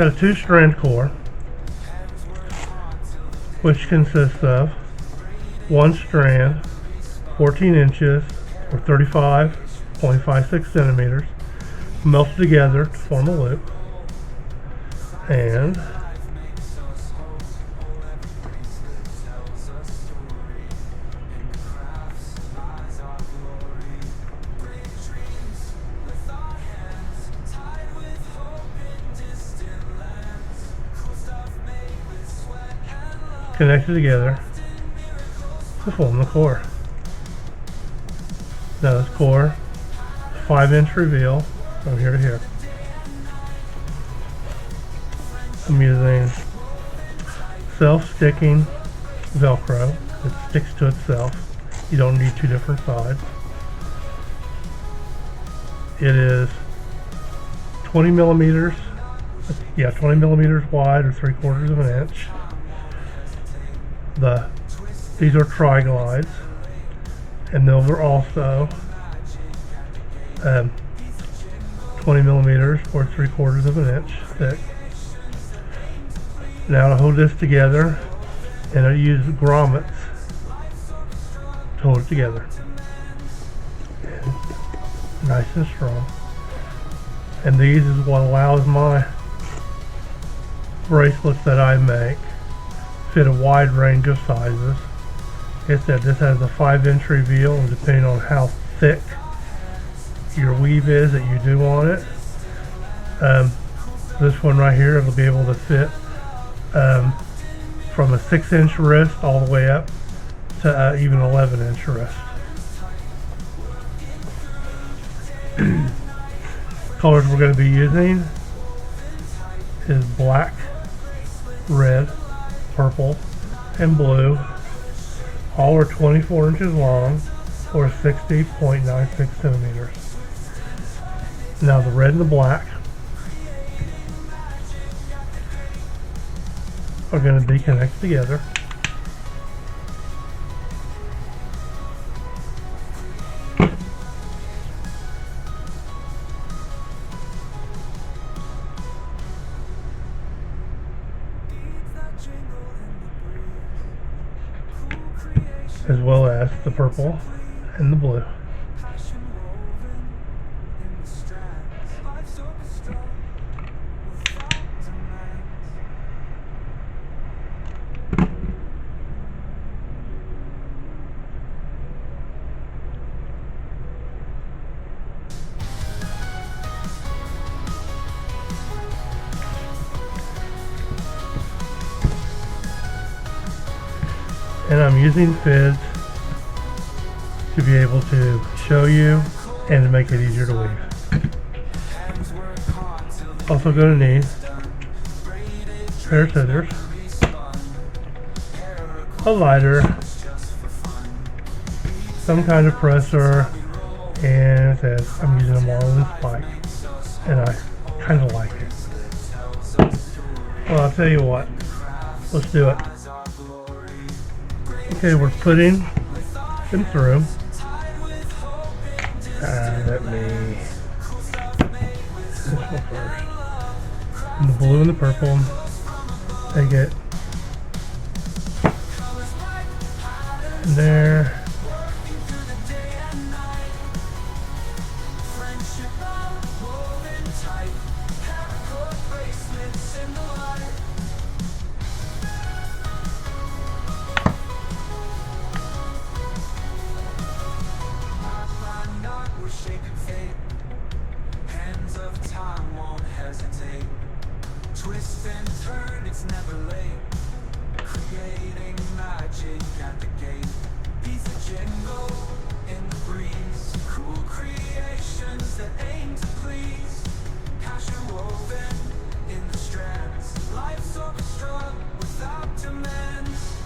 got a 2-strand core, which consists of 1 strand, 14 inches, or 35.56 centimeters, melted together to form a loop, and connected together to form the core. Now this core, 5-inch reveal from here to here. I'm using self-sticking Velcro. It sticks to itself. You don't need 2 different sides. It is 20 millimeters. Yeah, 20 millimeters wide, or 3/4 of an inch. These are tri-glides, and those are also 20 millimeters, or 3/4 of an inch thick. Now to hold this together, and I use grommets to hold it together. And nice and strong. And these is what allows my bracelets that I make fit a wide range of sizes. It said this has a 5-inch reveal, and depending on how thick your weave is that you do on it, this one right here will be able to fit from a 6-inch wrist all the way up to even 11-inch wrist. Colors we're going to be using is black, red, purple, and blue. All are 24 inches long, or 60.96 centimeters. Now the red and the black are going to be connected together. As well as the purple and the blue. And I'm using fids to be able to show you and to make it easier to weave. Also going to need a pair of scissors, a lighter, some kind of presser, and it says I'm using a marlin spike, and I kind of like it. Well, I'll tell you what, let's do it. Okay, we're putting them through. Let me this one first. And the blue and the purple. Take it in there. Twist and turn, it's never late. Creating magic at the gate. Piece of jingle in the breeze. Cool creations that aim to please. Passion woven in the strands. Life's orchestra without demands.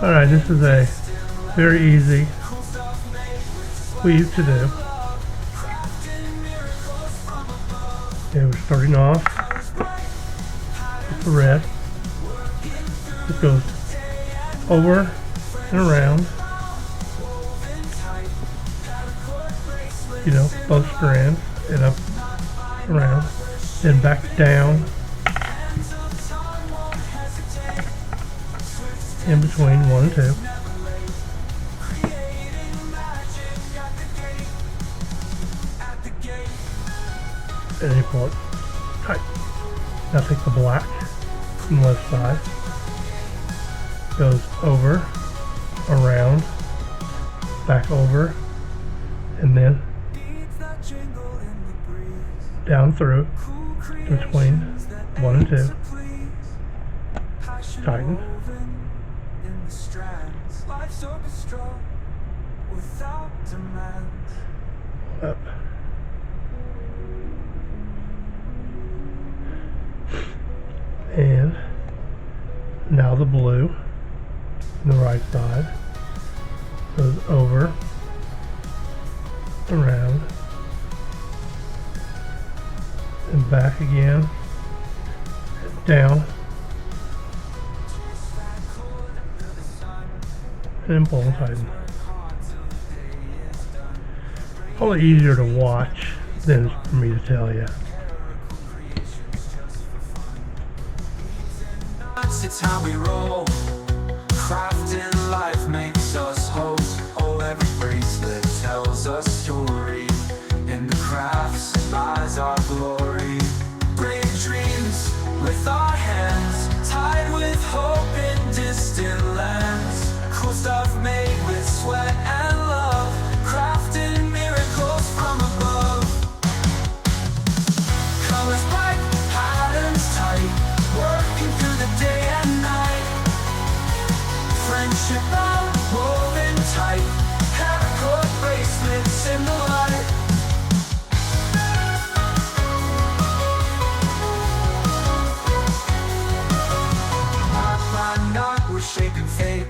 Alright, this is a very easy weave to do. Okay, we're starting off with the red. It goes over and around, you know, both strands, and up, around, then back down, in between 1 and 2, and then you pull it tight. Now take the black from the left side, goes over, around, back over, and then down through, between 1 and 2, tighten, up, and now the blue on the right side goes over, around, and back again, down, and pull and tighten. Probably easier to watch than for me to tell you. It's how we roll. Crafting life makes us whole. Oh, every bracelet tells a story. In the crafts lies our glory. Brave dreams with our hands, tied with hope in distant lands. Cool stuff made with sweat and love, crafting miracles from above. Colors bright, patterns tight, working through the day and night. Friendship bound, woven tight, Paracord bracelets in the light. Knot by knot, we're shaping fate.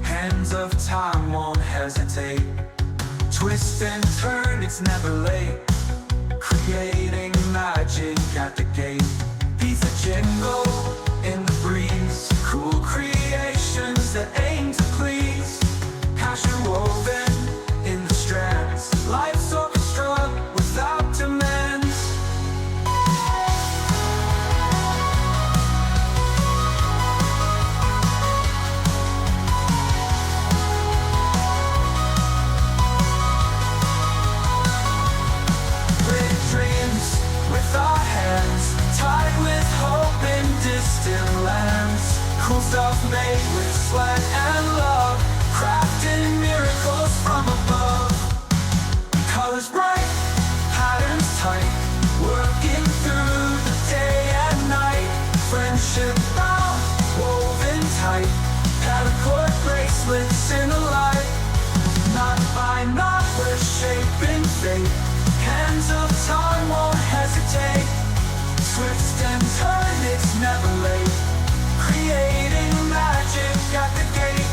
Hands of time won't hesitate. Twist and turn, it's never late. Creating magic at the gate. Piece of jingle in the breeze. Cool creations that aim to please. Passion woven in the strands. Life's orchestra without demands. Big dreams with our hands, tied with hope in distant lands. Cool stuff made with sweat and love, crafting miracles from above. Colors bright, patterns tight, working through the day and night. Friendship bound, woven tight, Paracord bracelets in the light. Knot by knot, we're shaping fate. Hands of time won't hesitate. Twist and turn, it's never late. Creating magic at the gate.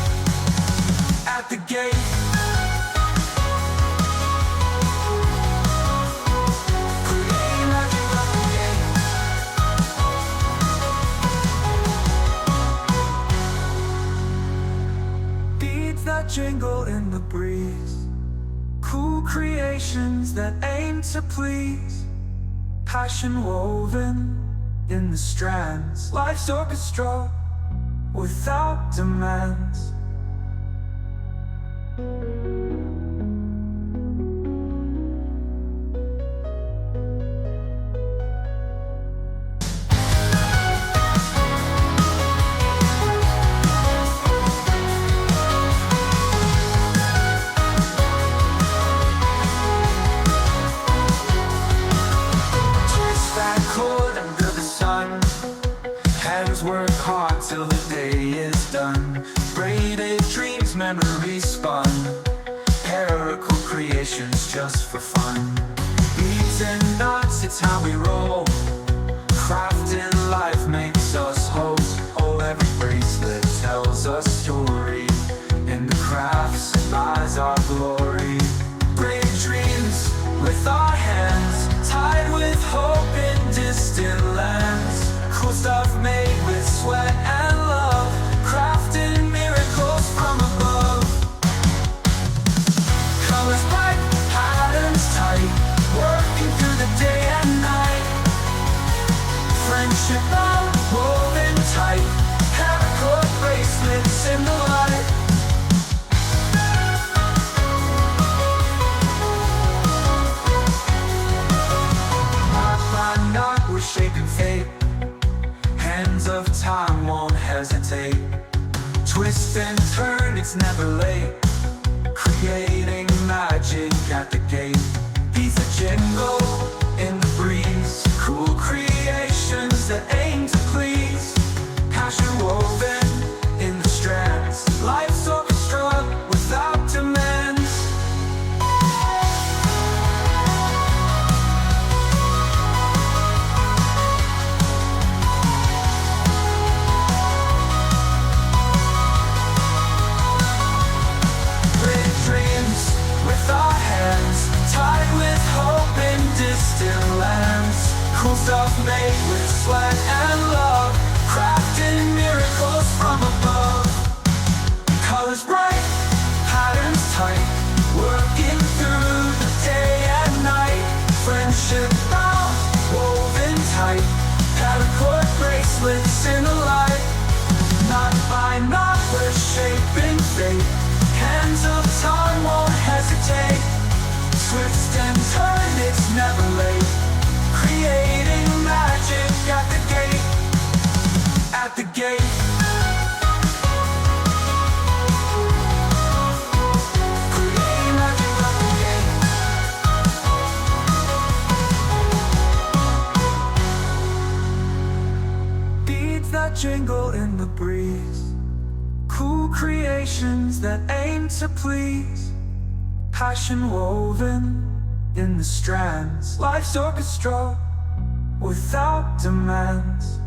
At the gate. Creating magic at the gate. Beads that jingle in the breeze. Cool creations that aim to please. Passion woven in the strands. Life's orchestra without demands. Work hard till the day is done. Braided dreams, memories spun. Paracord creations just for fun. Beads and knots, it's how we roll. Crafting life makes us whole. Oh, every bracelet tells a story. In the crafts lies our glory. Brave dreams with our hands, tied with hope shaping fate. Hands of time won't hesitate. Twist and turn, it's never late. Creating magic at the gate. Piece of jingle in the breeze. Cool creations that aim to please. Passion woven in the strands. Life's orchestra without demands. Great dreams with our hands, tied with hope in distant lands. Cool stuff made with sweat and love, crafting miracles from above. Colors bright, patterns tight, working through the day and night. Friendship bound, woven tight, Paracord bracelets in the light. Knot by knot, we're shaping fate. Hands of time won't hesitate. Twist and turn, it's never late. Creating magic at the gate. At the gate. Creating magic at the gate. Beads that jingle in the breeze. Cool creations that aim to please. Passion woven in the strands. Life's orchestra without demands.